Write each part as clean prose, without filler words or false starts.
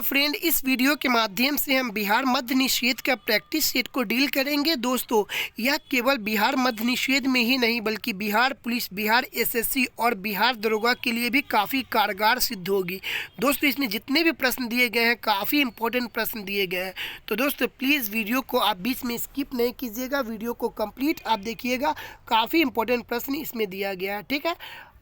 Hi friend, इस video के माध्यम से हम बिहार मद्य निषेध का प्रैक्टिस सेट को डील करेंगे। दोस्तों, यह केवल बिहार मद्य निषेध में ही नहीं बल्कि बिहार पुलिस, बिहार एसएससी और बिहार दरोगा के लिए भी काफ़ी कारगर सिद्ध होगी। दोस्तों, इसमें जितने भी प्रश्न दिए गए हैं काफ़ी इंपॉर्टेंट प्रश्न दिए गए हैं। तो दोस्तों प्लीज़ वीडियो को आप बीच में स्किप नहीं कीजिएगा, वीडियो को कंप्लीट आप देखिएगा। काफ़ी इंपॉर्टेंट प्रश्न इसमें दिया गया है। ठीक है,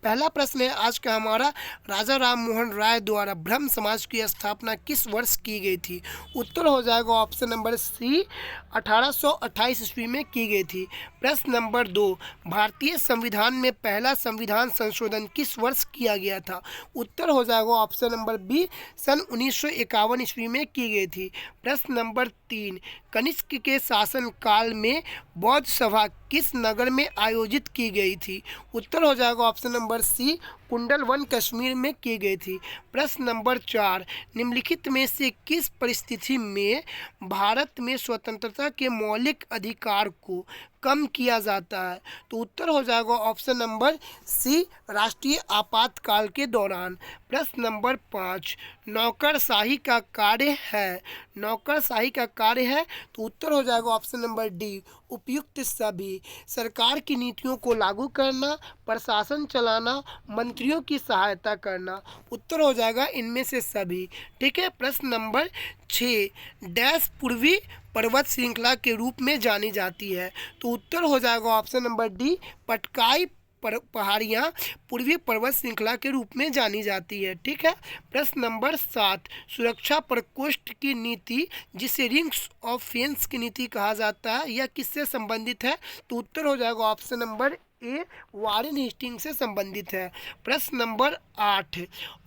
पहला प्रश्न है आज का हमारा, राजा राम मोहन राय द्वारा ब्रह्म समाज की स्थापना किस वर्ष की गई थी? उत्तर हो जाएगा ऑप्शन नंबर सी, 1828 ईस्वी में की गई थी। प्रश्न नंबर 2, भारतीय संविधान में पहला संविधान संशोधन किस वर्ष किया गया था? उत्तर हो जाएगा ऑप्शन नंबर बी, सन 1951 ईस्वी में की गई थी। प्रश्न नंबर 3, कनिष्क के शासन काल में बौद्ध सभा किस नगर में आयोजित की गई थी? उत्तर हो जाएगा option number C, Kundalvan Kashmir में की गई थी। प्रश्न नंबर 4, निम्नलिखित में से किस परिस्थिति में भारत में स्वतंत्रता के मौलिक अधिकार को कम किया जाता है? तो उत्तर हो जाएगा ऑप्शन नंबर सी, राष्ट्रीय आपातकाल के दौरान। प्रश्न नंबर 5, नौकरशाही का कार्य है, नौकरशाही का कार्य है, तो उत्तर हो जाएगा ऑप्शन नंबर डी, उपयुक्त सभी। सरकार की नीतियों को लागू करना, प्रशासन चलाना, मंत्रियों की सहायता करना। उत्तर हो जाएगा इनमें से सभी। ठीक है, प्रश्न नंबर 6, डैश पूर्वी पर्वत श्रृंखला के रूप में जानी जाती है? तो उत्तर हो जाएगा ऑप्शन नंबर डी, पटकाई पहाड़ियाँ पूर्वी पर्वत श्रृंखला के रूप में जानी जाती है। ठीक है, प्रश्न नंबर 7, सुरक्षा प्रकोष्ठ की नीति जिसे रिंग्स ऑफ फेंस की नीति कहा जाता है, यह किससे संबंधित है? तो उत्तर हो जाएगा option number A, Warren Hasting से संबंधित है। प्रश्न नंबर 8,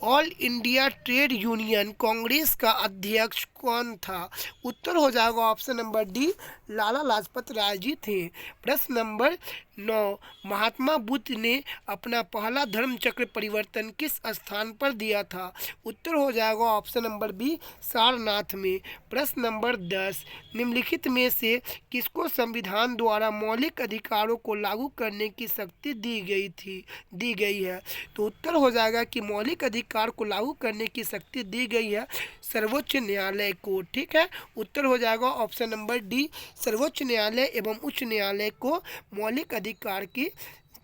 All India Trade Union Congress का अध्यक्ष कौन था? उत्तर हो जाएगा option number D, Lala Lajpat Rai ji थे। प्रश्न नंबर 9, महात्मा बुद्ध ने अपना पहला धर्म चक्र परिवर्तन किस स्थान पर दिया था? उत्तर हो जाएगा ऑप्शन नंबर बी, सारनाथ में। प्रश्न नंबर 10, निम्नलिखित में से किसको संविधान द्वारा मौलिक अधिकारों को लागू करने की शक्ति दी गई है? तो उत्तर हो जाएगा कि मौलिक अधिकार को लागू करने की शक्ति दी गई है सर्वोच्च न्यायालय को। ठीक है, उत्तर हो जाएगा ऑप्शन नंबर डी, सर्वोच्च न्यायालय एवं उच्च न्यायालय को मौलिक अधिकार की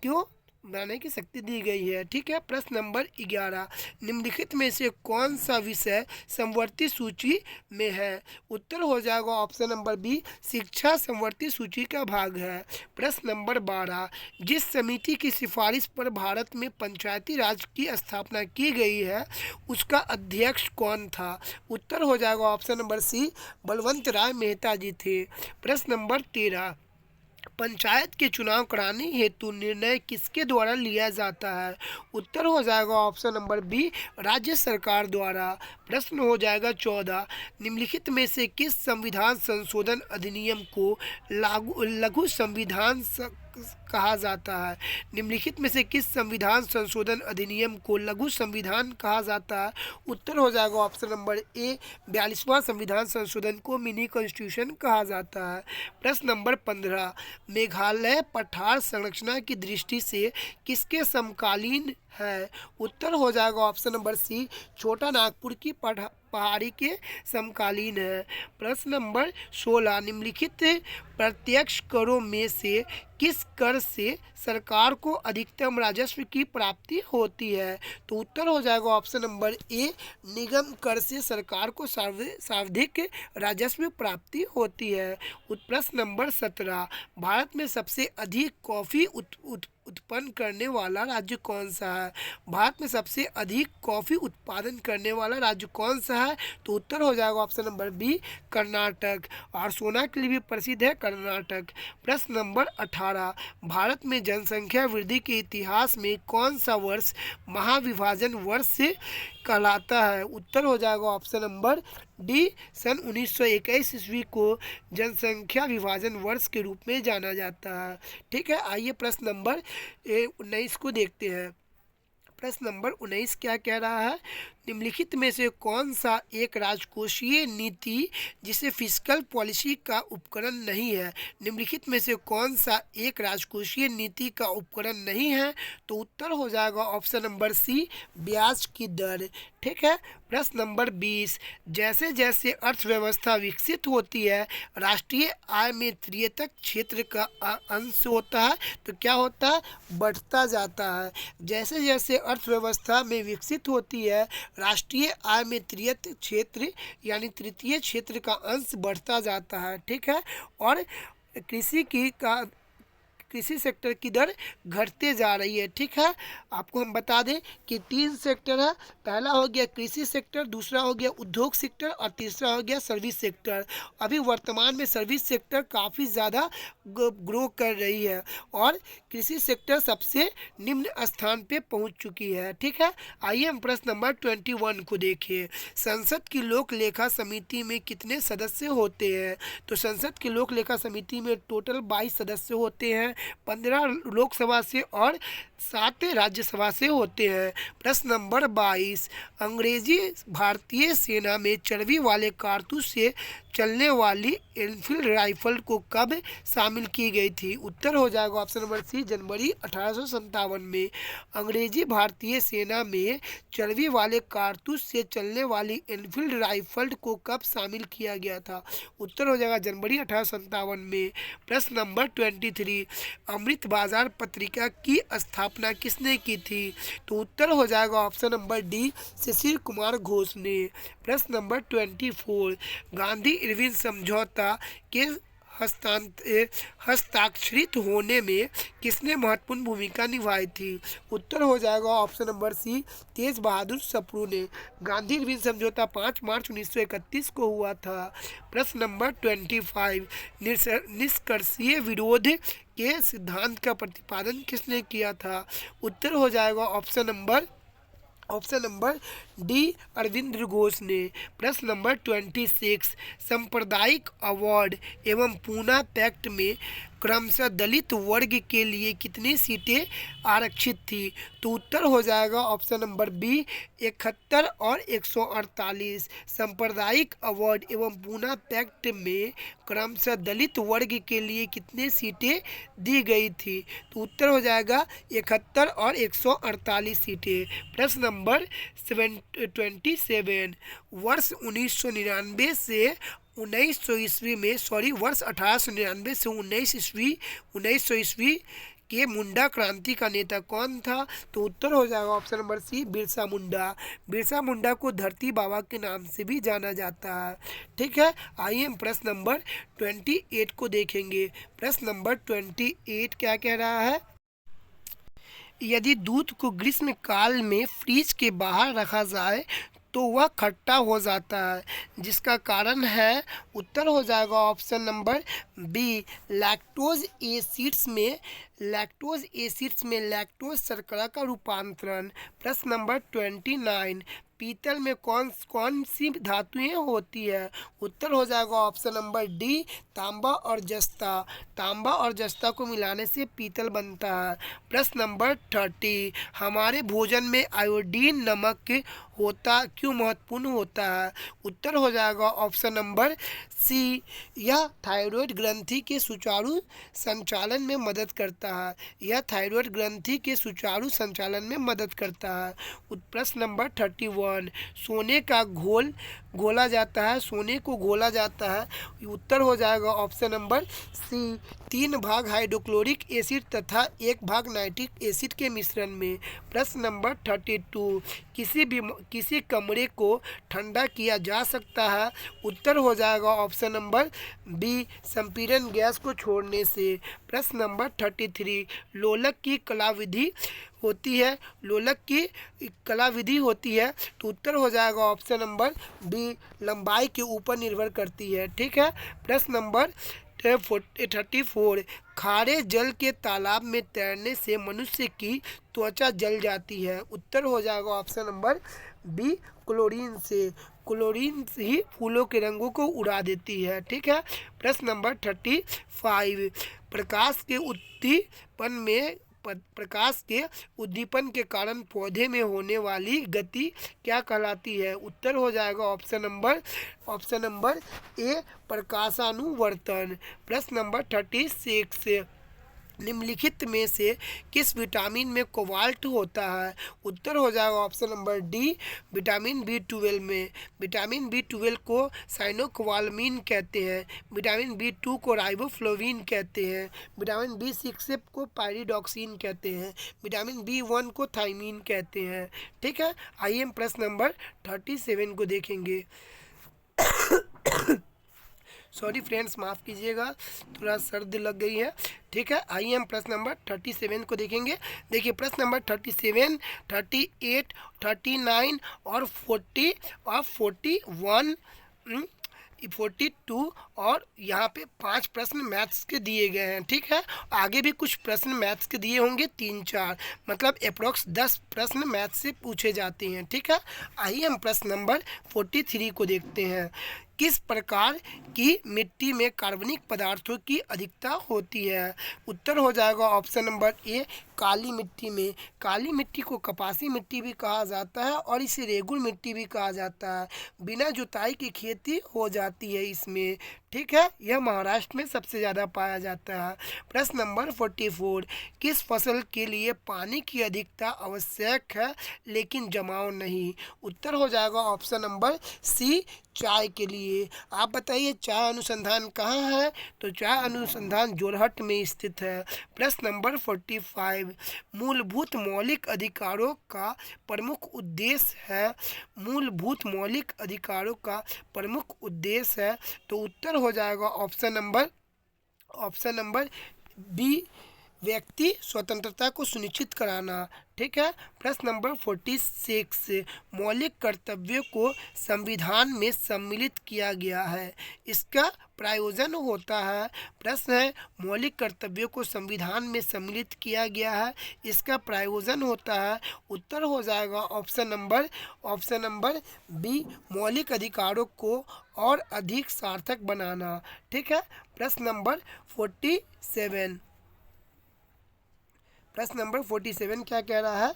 क्यों बनाने की शक्ति दी गई है। ठीक है, प्रश्न नंबर 11, निम्नलिखित में से कौन सा विषय समवर्ती सूची में है? उत्तर हो जाएगा ऑप्शन नंबर बी, शिक्षा समवर्ती सूची का भाग है। प्रश्न नंबर 12, जिस समिति की सिफारिश पर भारत में पंचायती राज की स्थापना की गई है उसका अध्यक्ष कौन था? उत्तर हो जाएगा ऑप्शन नंबर सी, बलवंत राय मेहता जी थे। प्रश्न नंबर 13, पंचायत के चुनाव कराने हेतु निर्णय किसके द्वारा लिया जाता है? उत्तर हो जाएगा ऑप्शन नंबर बी, राज्य सरकार द्वारा। प्रश्न हो जाएगा 14, निम्नलिखित में से किस संविधान संशोधन अधिनियम को लघु संविधान कहा जाता है? निम्नलिखित में से किस संविधान संशोधन अधिनियम को लघु संविधान कहा जाता है? उत्तर हो जाएगा ऑप्शन नंबर ए, 42वां संविधान संशोधन को मिनी कॉन्स्टिट्यूशन कहा जाता है। प्रश्न नंबर 15, मेघालय पठार संरचना की दृष्टि से किसके समकालीन है? उत्तर हो जाएगा ऑप्शन नंबर सी, छोटा नागपुर की पहाड़ी के समकालीन है। प्रश्न नंबर 16, निम्नलिखित प्रत्यक्ष करों में से किस कर से सरकार को अधिकतम राजस्व की प्राप्ति होती है? तो उत्तर हो जाएगा ऑप्शन नंबर ए, निगम कर से सरकार को सर्वाधिक राजस्व प्राप्ति होती है। प्रश्न नंबर 17, भारत में सबसे अधिक कॉफ़ी उत्पन्न करने वाला राज्य कौन सा है? भारत में सबसे अधिक कॉफ़ी उत्पादन करने वाला राज्य कौन सा है? तो उत्तर हो जाएगा ऑप्शन नंबर बी, कर्नाटक, और सोना के लिए भी प्रसिद्ध है कर्नाटक। प्रश्न नंबर 18, भारत में जनसंख्या वृद्धि के इतिहास में कौन सा वर्ष महाविभाजन वर्ष कहलाता है? उत्तर हो जाएगा ऑप्शन नंबर डी, सन 1921 ईस्वी को जनसंख्या विभाजन वर्ष के रूप में जाना जाता है। ठीक है, आइए प्रश्न नंबर 19 को देखते हैं। प्रश्न नंबर 19 क्या कह रहा है? निम्नलिखित में से कौन सा एक राजकोषीय नीति जिसे फिस्कल पॉलिसी का उपकरण नहीं है? निम्नलिखित में से कौन सा एक राजकोषीय नीति का उपकरण नहीं है? तो उत्तर हो जाएगा ऑप्शन नंबर सी, ब्याज की दर। ठीक है। प्रश्न नंबर 20, जैसे जैसे अर्थव्यवस्था विकसित होती है राष्ट्रीय आय में तृतीयक क्षेत्र का अंश होता है तो क्या होता है? बढ़ता जाता है। जैसे जैसे अर्थव्यवस्था में विकसित होती है राष्ट्रीय आय में तृतीयक क्षेत्र यानी तृतीय क्षेत्र का अंश बढ़ता जाता है। ठीक है। और कृषि सेक्टर की दर घटते जा रही है। ठीक है। आपको हम बता दें कि 3 सेक्टर है। पहला हो गया कृषि सेक्टर, दूसरा हो गया उद्योग सेक्टर और तीसरा हो गया सर्विस सेक्टर। अभी वर्तमान में सर्विस सेक्टर काफ़ी ज़्यादा ग्रो कर रही है और कृषि सेक्टर सबसे निम्न स्थान पे पहुंच चुकी है। ठीक है। आइए हम प्रश्न नंबर 21 को देखिए। संसद की लोक लेखा समिति में कितने सदस्य होते हैं? तो संसद की लोक लेखा समिति में टोटल 22 सदस्य होते हैं। 15 लोकसभा से और 7 राज्यसभा से होते हैं। प्रश्न नंबर 22, अंग्रेजी भारतीय सेना में चर्बी वाले कारतूस से चलने वाली एनफील्ड राइफल को कब शामिल की गई थी? उत्तर हो जाएगा ऑप्शन नंबर सी, जनवरी 1857 में। अंग्रेजी भारतीय सेना में चर्बी वाले कारतूस से चलने वाली एनफील्ड राइफल को कब शामिल किया गया था? उत्तर हो जाएगा जनवरी 1857 में। प्रश्न नंबर 23, अमृत बाजार पत्रिका की स्थापना किसने की थी? तो उत्तर हो जाएगा option number D, Shishir Kumar Ghosh ने। प्रश्न नंबर 24, गांधी इरविन समझौता के हस्ताक्षरित होने में किसने महत्वपूर्ण भूमिका निभाई थी? उत्तर हो जाएगा ऑप्शन नंबर सी, तेज बहादुर सप्रू ने। गांधी इरविन समझौता 5 मार्च 1931 को हुआ था। प्रश्न नंबर 25, निष्कर्षीय विरोध के सिद्धांत का प्रतिपादन किसने किया था? उत्तर हो जाएगा option number D, Arvind Ghosh ने। प्रश्न नंबर 26, सांप्रदायिक अवार्ड एवं पूना पैक्ट में क्रमशः दलित वर्ग के लिए कितनी सीटें आरक्षित थी? तो उत्तर हो जाएगा ऑप्शन नंबर बी, 71 और 148। सांप्रदायिक अवार्ड एवं पूना पैक्ट में क्रमशः दलित वर्ग के लिए कितनी सीटें दी गई थी? तो उत्तर हो जाएगा 71 और 148 सीटें। प्रश्न नंबर 27, वर्ष 1999 से 1900 ईस्वी में वर्ष 1899 से 1900 ईस्वी के मुंडा क्रांति का नेता कौन था? तो उत्तर हो जाएगा ऑप्शन नंबर सी, बिरसा मुंडा। बिरसा मुंडा को धरती बाबा के नाम से भी जाना जाता है। ठीक है। आइए हम प्रश्न नंबर 28 को देखेंगे। प्रश्न नंबर 28 क्या कह रहा है? यदि दूध को ग्रीष्म काल में फ्रीज के बाहर रखा जाए तो वह खट्टा हो जाता है, जिसका कारण है? उत्तर हो जाएगा option number B, lactose acids में लैक्टोज शर्करा का रूपांतरण। प्रश्न नंबर 29, पीतल में कौन सी धातुएं होती है? उत्तर हो जाएगा ऑप्शन नंबर डी, तांबा और जस्ता। तांबा और जस्ता को मिलाने से पीतल बनता है। प्रश्न नंबर 30, हमारे भोजन में आयोडीन नमक क्यों महत्वपूर्ण होता है? उत्तर हो जाएगा ऑप्शन नंबर सी, यह थायराइड ग्रंथि के सुचारू संचालन में मदद करता है। यह थायराइड ग्रंथि के सुचारू संचालन में मदद करता है। प्रश्न नंबर 31, सोने का घोला जाता है, सोने को घोला जाता है। उत्तर हो जाएगा ऑप्शन नंबर सी, 3 भाग हाइड्रोक्लोरिक एसिड तथा 1 भाग नाइट्रिक एसिड के मिश्रण में। प्रश्न नंबर 32, किसी कमरे को ठंडा किया जा सकता है। उत्तर हो जाएगा ऑप्शन नंबर बी, संपीड़न गैस को छोड़ने से। प्रश्न नंबर 33, लोलक की कलाविधि होती है। तो उत्तर हो जाएगा ऑप्शन नंबर बी, लंबाई के ऊपर निर्भर करती है। ठीक है। प्रश्न नंबर 34, खारे जल के तालाब में तैरने से मनुष्य की त्वचा जल जाती है। उत्तर हो जाएगा ऑप्शन नंबर बी, क्लोरीन से। क्लोरीन ही फूलों के रंगों को उड़ा देती है। ठीक है। प्रश्न नंबर 35, प्रकाश के उद्दीपन में प्रकाश के उद्दीपन के कारण पौधे में होने वाली गति क्या कहलाती है? उत्तर हो जाएगा ऑप्शन नंबर ए, प्रकाशानुवर्तन। प्रश्न नंबर 36, निम्नलिखित में से किस विटामिन में कोबाल्ट होता है? उत्तर हो जाएगा option number D, vitamin B12 में। विटामिन B12 को साइनोकोबालामिन कहते हैं, विटामिन B2 को राइबोफ्लोविन कहते हैं, विटामिन B6 को पायरिडॉक्सिन कहते हैं, विटामिन B1 को थायमीन कहते हैं। ठीक है, आइए हम प्रश्न नंबर 37 को देखेंगे। सॉरी फ्रेंड्स, माफ़ कीजिएगा, थोड़ा सर्दी लग गई है। ठीक है, आइए हम प्रश्न नंबर 37 को देखेंगे। देखिए प्रश्न नंबर 37, 38, 39 और 40 और 41, 42 और यहाँ पे 5 प्रश्न मैथ्स के दिए गए हैं। ठीक है, आगे भी कुछ प्रश्न मैथ्स के दिए होंगे 3-4, मतलब अप्रोक्स 10 प्रश्न मैथ्स से पूछे जाते हैं। ठीक है, आइए हम प्रश्न नंबर 43 को देखते हैं। किस प्रकार की मिट्टी में कार्बनिक पदार्थों की अधिकता होती है? उत्तर हो जाएगा ऑप्शन नंबर ए, काली मिट्टी में। काली मिट्टी को कपासी मिट्टी भी कहा जाता है और इसे रेगुल मिट्टी भी कहा जाता है। बिना जुताई की खेती हो जाती है इसमें। ठीक है, यह महाराष्ट्र में सबसे ज़्यादा पाया जाता है। प्रश्न नंबर 44, किस फसल के लिए पानी की अधिकता आवश्यक है लेकिन जमाव नहीं? उत्तर हो जाएगा ऑप्शन नंबर सी, चाय के लिए। आप बताइए चाय अनुसंधान कहाँ है? तो चाय अनुसंधान जोरहट में स्थित है। प्रश्न नंबर 45, मूलभूत मौलिक अधिकारों का प्रमुख उद्देश्य है। मूलभूत मौलिक अधिकारों का प्रमुख उद्देश्य है, तो उत्तर हो जाएगा ऑप्शन नंबर बी, व्यक्ति स्वतंत्रता को सुनिश्चित कराना। ठीक है, प्रश्न नंबर 46, मौलिक कर्तव्यों को संविधान में सम्मिलित किया गया है, इसका प्रायोजन होता है। प्रश्न है, मौलिक कर्तव्यों को संविधान में सम्मिलित किया गया है, इसका प्रायोजन होता है। उत्तर हो जाएगा ऑप्शन नंबर बी, मौलिक अधिकारों को और अधिक सार्थक बनाना। ठीक है, प्रश्न नंबर 47, प्रश्न नंबर 47 क्या कह रहा है?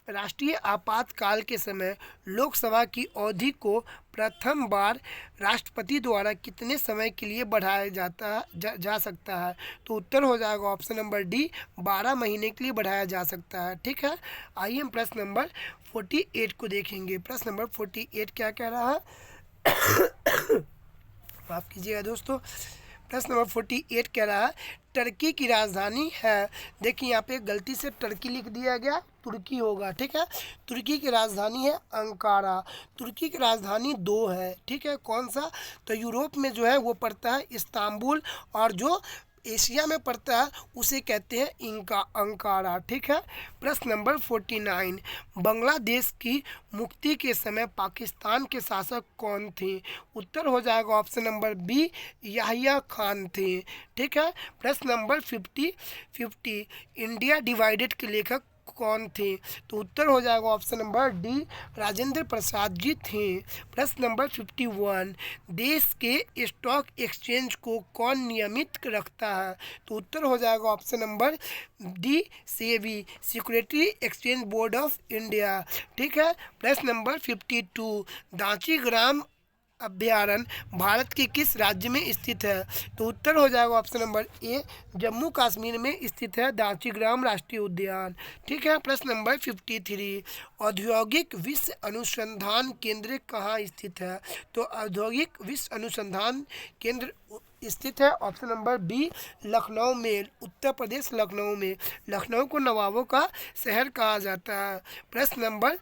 राष्ट्रीय आपातकाल के समय लोकसभा की अवधि को प्रथम बार राष्ट्रपति द्वारा कितने समय के लिए बढ़ाया जा सकता है? तो उत्तर हो जाएगा ऑप्शन नंबर डी, 12 महीने के लिए बढ़ाया जा सकता है। ठीक है, आइए हम प्रश्न नंबर 48 को देखेंगे। प्रश्न नंबर 48 क्या कह रहा है? माफ़ कीजिएगा दोस्तों, प्रश्न नंबर 48 कह रहा है, टर्की की राजधानी है। देखिए यहाँ पे गलती से टर्की लिख दिया गया, तुर्की होगा। ठीक है, तुर्की की राजधानी है अंकारा। तुर्की की राजधानी 2 है। ठीक है, कौन सा? तो यूरोप में जो है वो पड़ता है इस्तांबुल, और जो एशिया में पड़ता है उसे कहते हैं अंकारा। ठीक है, प्रश्न नंबर 49, बांग्लादेश की मुक्ति के समय पाकिस्तान के शासक कौन थे? उत्तर हो जाएगा option number B, Yahya Khan थे। ठीक है, प्रश्न नंबर 50, इंडिया डिवाइडेड के लेखक कौन थे? तो उत्तर हो जाएगा option number D, Rajendra Prasad ji थे। प्रश्न नंबर 51, देश के स्टॉक एक्सचेंज को कौन नियमित रखता है? तो उत्तर हो जाएगा option number D, SEBI, security exchange board of India. ठीक है, प्रश्न नंबर 52, दांची ग्राम अभ्यारण्य भारत के किस राज्य में स्थित है? तो उत्तर हो जाएगा ऑप्शन नंबर ए, जम्मू कश्मीर में स्थित है दांची ग्राम राष्ट्रीय उद्यान। ठीक है, प्रश्न नंबर 53, औद्योगिक विश्व अनुसंधान केंद्र कहाँ स्थित है? तो औद्योगिक विश्व अनुसंधान केंद्र स्थित है ऑप्शन नंबर बी, लखनऊ में, उत्तर प्रदेश लखनऊ में। लखनऊ को नवाबों का शहर कहा जाता है। प्रश्न नंबर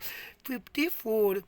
54,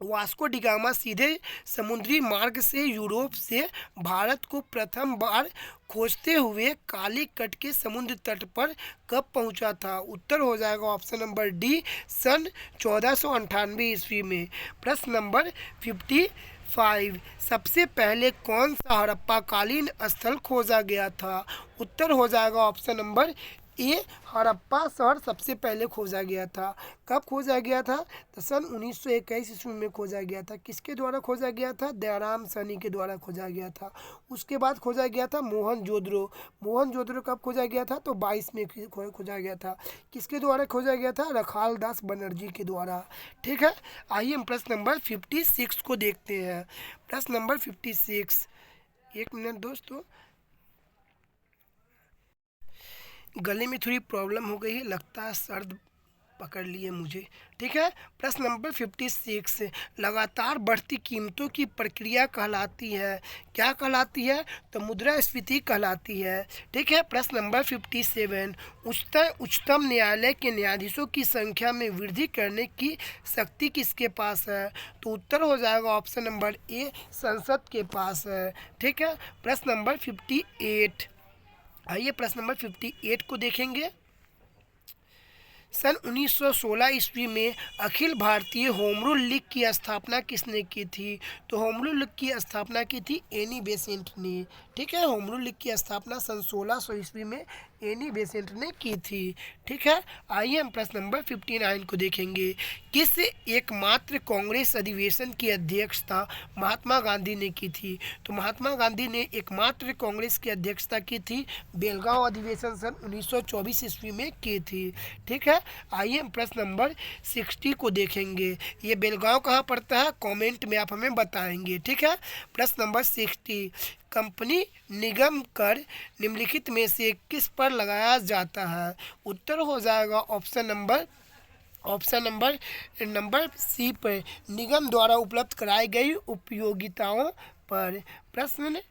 वास्को डिगामा सीधे समुद्री मार्ग से यूरोप से भारत को प्रथम बार खोजते हुए कालीकट के समुद्र तट पर कब पहुंचा था? उत्तर हो जाएगा ऑप्शन नंबर डी, सन 1498 ईस्वी में। प्रश्न नंबर 55, सबसे पहले कौन सा हड़प्पा कालीन स्थल खोजा गया था? उत्तर हो जाएगा ऑप्शन नंबर ए हड़प्पा शहर सबसे पहले खोजा गया था। कब खोजा गया था? तो सन 1921 ईस्वी में खोजा गया था। किसके द्वारा खोजा गया था? दयाराम साहनी के द्वारा खोजा गया था। उसके बाद खोजा गया था मोहनजोदड़ो। मोहनजोदड़ो कब खोजा गया था? तो 22 में खोजा गया था। किसके द्वारा खोजा गया था? रखाल दास बनर्जी के द्वारा। ठीक है, आइए हम प्रश्न नंबर 56 को देखते हैं। प्रश्न नंबर 56, एक मिनट दोस्तों, गले में थोड़ी प्रॉब्लम हो गई है, लगता है सर्द पकड़ लिए मुझे। ठीक है, प्रश्न नंबर 56, लगातार बढ़ती कीमतों की प्रक्रिया कहलाती है, क्या कहलाती है? तो मुद्रास्फीति कहलाती है। ठीक है, प्रश्न नंबर 57, उच्चतम न्यायालय के न्यायाधीशों की संख्या में वृद्धि करने की शक्ति किसके पास है? तो उत्तर हो जाएगा ऑप्शन नंबर ए, संसद के पास है। ठीक है, प्रश्न नंबर 58, आइए प्रश्न नंबर 58 को देखेंगे। सन 1916 ईस्वी में Akhil Bharatiya home rule league की स्थापना किसने की थी? तो होम रूल लीग की स्थापना की थी एनी बेसेंट ने। ठीक है, होम रूल लीग की स्थापना सन 1600 ईस्वी में एनी बेसेंट ने की थी। ठीक है, आइए हम प्रश्न नंबर 59 को देखेंगे। किस एकमात्र कांग्रेस अधिवेशन की अध्यक्षता महात्मा गांधी ने की थी? तो महात्मा गांधी ने एकमात्र कांग्रेस की अध्यक्षता की थी, बेलगांव अधिवेशन सन 1924 ईस्वी में की थी। ठीक है, आइए हम प्रश्न नंबर 60 को देखेंगे। ये बेलगांव कहाँ पड़ता है? कमेंट में आप हमें बताएंगे। ठीक है, प्रश्न नंबर 60, कंपनी निगम कर निम्नलिखित में से किस पर लगाया जाता है? उत्तर हो जाएगा ऑप्शन नंबर सी पर, निगम द्वारा उपलब्ध कराई गई उपयोगिताओं पर। प्रश्न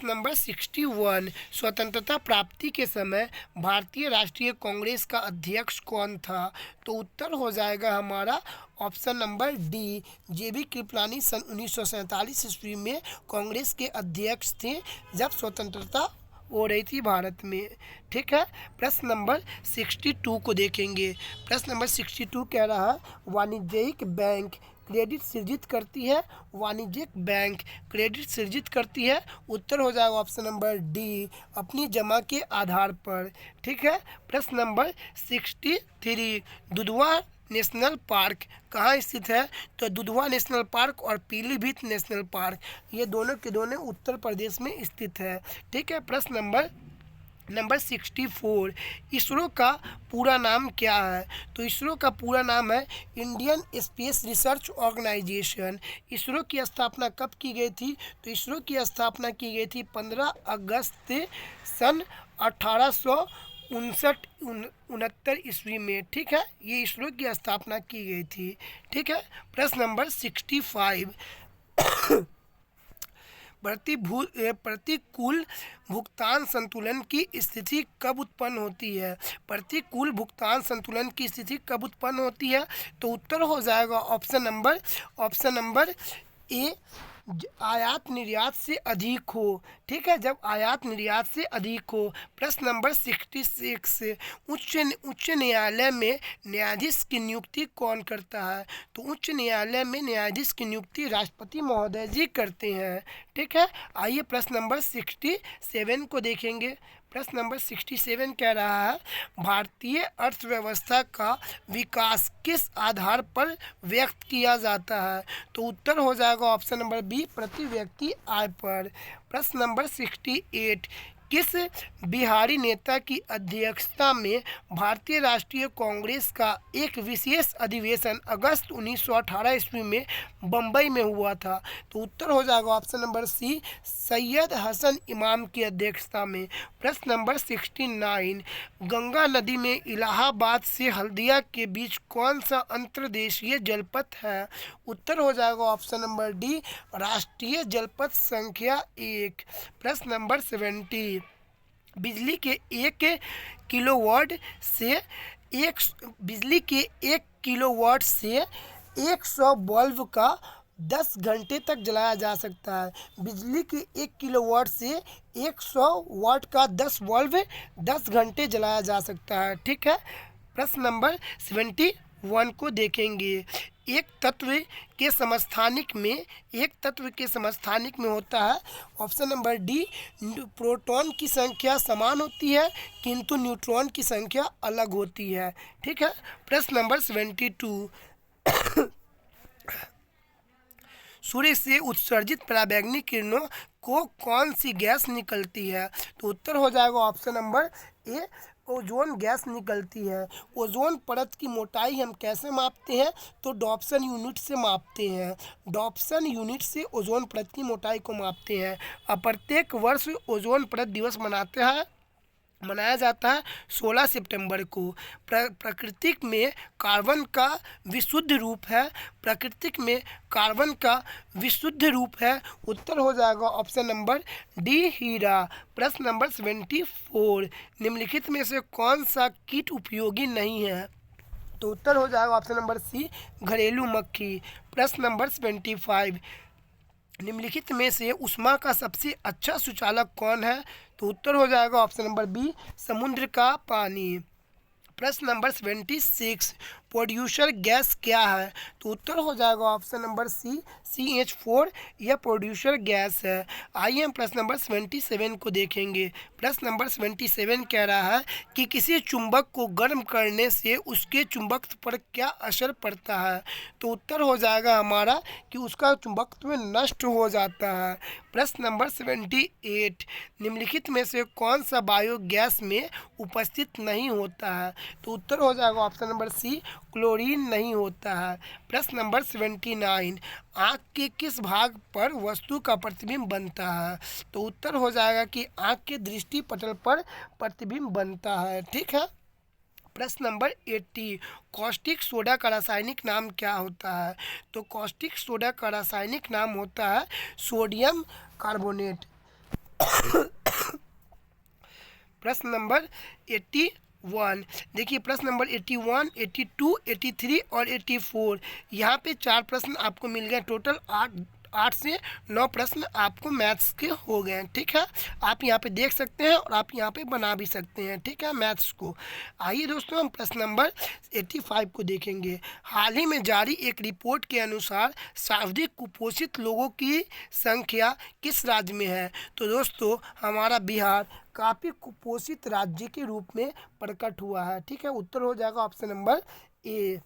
नंबर 61, स्वतंत्रता प्राप्ति के समय भारतीय राष्ट्रीय कांग्रेस का अध्यक्ष कौन था? तो उत्तर हो जाएगा हमारा ऑप्शन नंबर डी, जेबी कृपलानी सन 1947 ईस्वी में कांग्रेस के अध्यक्ष थे जब स्वतंत्रता हो रही थी भारत में। ठीक है, प्रश्न नंबर 62 को देखेंगे। प्रश्न नंबर 62 कह रहा है, वाणिज्यिक बैंक क्रेडिट सृजित करती है, वाणिज्यिक बैंक क्रेडिट सृजित करती है। उत्तर हो जाएगा ऑप्शन नंबर डी, अपनी जमा के आधार पर। ठीक है, प्रश्न नंबर 63, दुधवा नेशनल पार्क कहाँ स्थित है? तो दुधवा नेशनल पार्क और पीलीभीत नेशनल पार्क, ये दोनों के दोनों उत्तर प्रदेश में स्थित है। ठीक है, प्रश्न नंबर 64, इसरो का पूरा नाम क्या है? तो इसरो का पूरा नाम है Indian Space Research Organisation. ISRO की स्थापना कब की गई थी? तो इसरो की स्थापना की गई थी 15 अगस्त सन 1869 ईस्वी में। ठीक है, ये इसरो की स्थापना की गई थी। ठीक है, प्रश्न नंबर 65, प्रतिकूल भुगतान संतुलन की स्थिति कब उत्पन्न होती है? प्रतिकूल भुगतान संतुलन की स्थिति कब उत्पन्न होती है? तो उत्तर हो जाएगा ऑप्शन नंबर ए, आयात निर्यात से अधिक हो। ठीक है, जब आयात निर्यात से अधिक हो। प्रश्न नंबर 66, उच्च न्यायालय में न्यायाधीश की नियुक्ति कौन करता है? तो उच्च न्यायालय में न्यायाधीश की नियुक्ति राष्ट्रपति महोदय जी करते हैं। ठीक है, आइए प्रश्न नंबर 67 को देखेंगे। प्रश्न नंबर 67 कह रहा है, भारतीय अर्थव्यवस्था का विकास किस आधार पर व्यक्त किया जाता है? तो उत्तर हो जाएगा ऑप्शन नंबर बी, प्रति व्यक्ति आय पर। प्रश्न नंबर 68, किस बिहारी नेता की अध्यक्षता में भारतीय राष्ट्रीय कांग्रेस का एक विशेष अधिवेशन अगस्त 1918 ईस्वी में बम्बई में हुआ था? तो उत्तर हो जाएगा option number C, Syed Hasan Imam की अध्यक्षता में। प्रश्न नंबर 69, गंगा नदी में इलाहाबाद से हल्दिया के बीच कौन सा अंतर्देशीय जलपथ है? उत्तर हो जाएगा ऑप्शन नंबर डी, राष्ट्रीय जलपथ संख्या 1। प्रश्न नंबर 70, बिजली के 1 किलोवाट से 100 बल्ब का 10 घंटे तक जलाया जा सकता है। बिजली के 1 किलोवाट से 100 वाट का 10 बल्ब 10 घंटे जलाया जा सकता है। ठीक है, प्रश्न नंबर 71, वन को देखेंगे। एक तत्व के समस्थानिक में होता है ऑप्शन नंबर डी, प्रोटॉन की संख्या समान होती है किंतु न्यूट्रॉन की संख्या अलग होती है। ठीक है। प्रश्न नंबर 72, सूर्य से उत्सर्जित पराबैंगनी किरणों को कौन सी गैस निकलती है? तो उत्तर हो जाएगा ऑप्शन नंबर ए, ओजोन गैस निकलती है। ओजोन परत की मोटाई हम कैसे मापते हैं? तो डॉप्सन यूनिट से मापते हैं। डॉप्सन यूनिट से ओजोन परत की मोटाई को मापते हैं। अब प्रत्येक वर्ष ओजोन परत दिवस मनाया जाता है 16 सितंबर को। प्रकृति में कार्बन का विशुद्ध रूप है। उत्तर हो जाएगा ऑप्शन नंबर डी, हीरा। प्रश्न नंबर 74, निम्नलिखित में से कौन सा कीट उपयोगी नहीं है? तो उत्तर हो जाएगा ऑप्शन नंबर सी, घरेलू मक्खी। प्रश्न नंबर 75, निम्नलिखित में से ऊष्मा का सबसे अच्छा सुचालक कौन है? तो उत्तर हो जाएगा ऑप्शन नंबर बी, समुद्र का पानी। प्रश्न नंबर 76, प्रोड्यूसर गैस क्या है? तो उत्तर हो जाएगा ऑप्शन नंबर सी, CH4 यह प्रोड्यूसर गैस है। आइए हम प्रश्न नंबर 77 को देखेंगे। प्रश्न नंबर 77 कह रहा है कि किसी चुंबक को गर्म करने से उसके चुंबकत्व पर क्या असर पड़ता है? तो उत्तर हो जाएगा हमारा कि उसका चुंबकत्व नष्ट हो जाता है। प्रश्न नंबर 78, निम्नलिखित में से कौन सा बायोगैस में उपस्थित नहीं होता है? तो उत्तर हो जाएगा ऑप्शन नंबर सी, क्लोरीन नहीं होता है। प्रश्न नंबर 79, आँख के किस भाग पर वस्तु का प्रतिबिंब बनता है? तो उत्तर हो जाएगा कि आँख के दृष्टि पटल पर प्रतिबिंब बनता है। ठीक है। प्रश्न नंबर 80, कॉस्टिक सोडा का रासायनिक नाम क्या होता है? तो कॉस्टिक सोडा का रासायनिक नाम होता है सोडियम कार्बोनेट। प्रश्न नंबर 81, देखिए प्रश्न नंबर 81, 82, 83 और 84, यहाँ पे 4 प्रश्न आपको मिल गए। टोटल 8 से 9 प्रश्न आपको मैथ्स के हो गए। ठीक है। आप यहाँ पे देख सकते हैं और आप यहाँ पे बना भी सकते हैं। ठीक है, मैथ्स को। आइए दोस्तों हम प्रश्न नंबर 85 को देखेंगे। हाल ही में जारी एक रिपोर्ट के अनुसार सर्वाधिक कुपोषित लोगों की संख्या किस राज्य में है? तो दोस्तों हमारा बिहार काफ़ी कुपोषित राज्य के रूप में प्रकट हुआ है। ठीक है। उत्तर हो जाएगा ऑप्शन नंबर ए।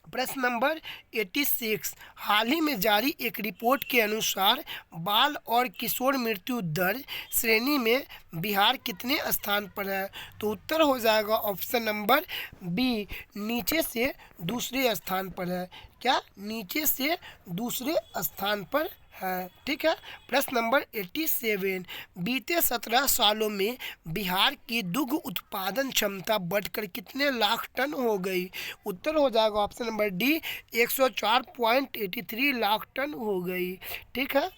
प्रश्न नंबर 86, हाल ही में जारी एक रिपोर्ट के अनुसार बाल और किशोर मृत्यु दर श्रेणी में बिहार कितने स्थान पर है? तो उत्तर हो जाएगा ऑप्शन नंबर बी, नीचे से दूसरे स्थान पर है। क्या? नीचे से दूसरे स्थान पर है। ठीक है। प्रश्न नंबर 87, बीते 17 सालों में बिहार की दुग्ध उत्पादन क्षमता बढ़कर कितने लाख टन हो गई? उत्तर हो जाएगा option number D, 104.83 lakh ton हो गई। ठीक है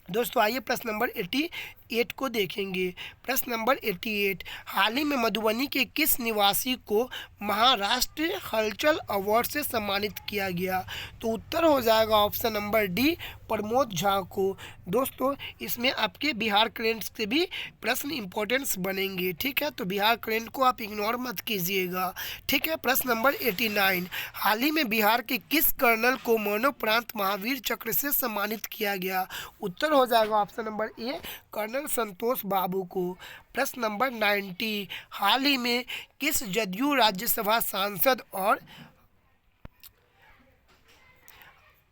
दोस्तों। आइए प्रश्न नंबर 88 को देखेंगे। प्रश्न नंबर 88, हाल ही में मधुबनी के किस निवासी को महाराष्ट्र हलचल अवार्ड से सम्मानित किया गया? तो उत्तर हो जाएगा option number D, Pramod Jha को। दोस्तों इसमें आपके बिहार करंट से भी प्रश्न इंपॉर्टेंस बनेंगे। ठीक है। तो बिहार करंट को आप इग्नोर मत कीजिएगा। ठीक है। प्रश्न नंबर 89, हाल ही में बिहार के किस कर्नल को मरणोपरांत महावीर चक्र से सम्मानित किया गया? उत्तर हो जाएगा ऑप्शन नंबर ए, कर्नल संतोष बाबू को। प्रश्न नंबर 90, हाल ही में किस जदयू राज्यसभा सांसद और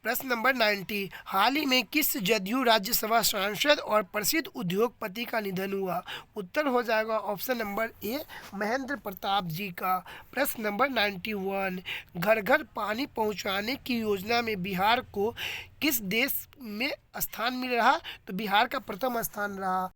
प्रश्न नंबर 90, हाल ही में किस जदयू राज्यसभा सांसद और प्रसिद्ध उद्योगपति का निधन हुआ? उत्तर हो जाएगा option number A, Mahendra Pratap ji का। प्रश्न नंबर 91, घर घर पानी पहुंचाने की योजना में बिहार को किस देश में स्थान मिल रहा? तो बिहार का प्रथम स्थान रहा।